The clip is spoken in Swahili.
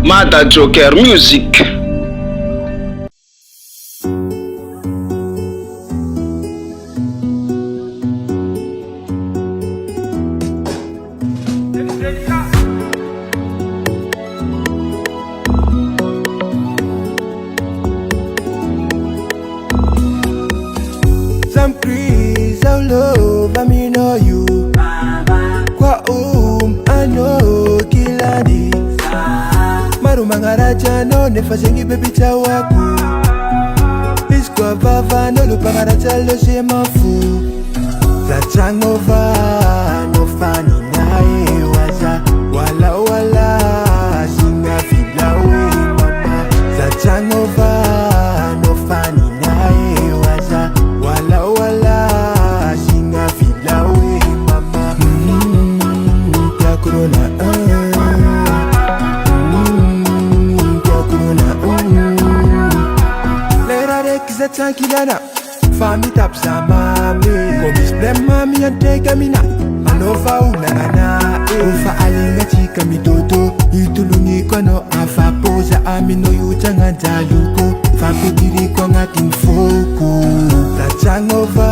Mada Joker Music. Some crease of love, I mean know you. Kwa I know kiladi. Maru mangaraja no nefasengi baby chawaku. Iskwa vava no lupangaraja lo shemafu. Za changova no fani nae waza. Wala wala singa filawe mama. Za changova no fani nae waza. Wala wala singa filawe mama. Kya corona kya corona Lera de kiza tranquilana Fami tapsa mami Komis blem mami anteka mina Anova unana Ufa alinga chika mitoto Itulungi kwa no afa poza Amino yuchanga jaluko Fampitiri kwa ngatin foko Tachangova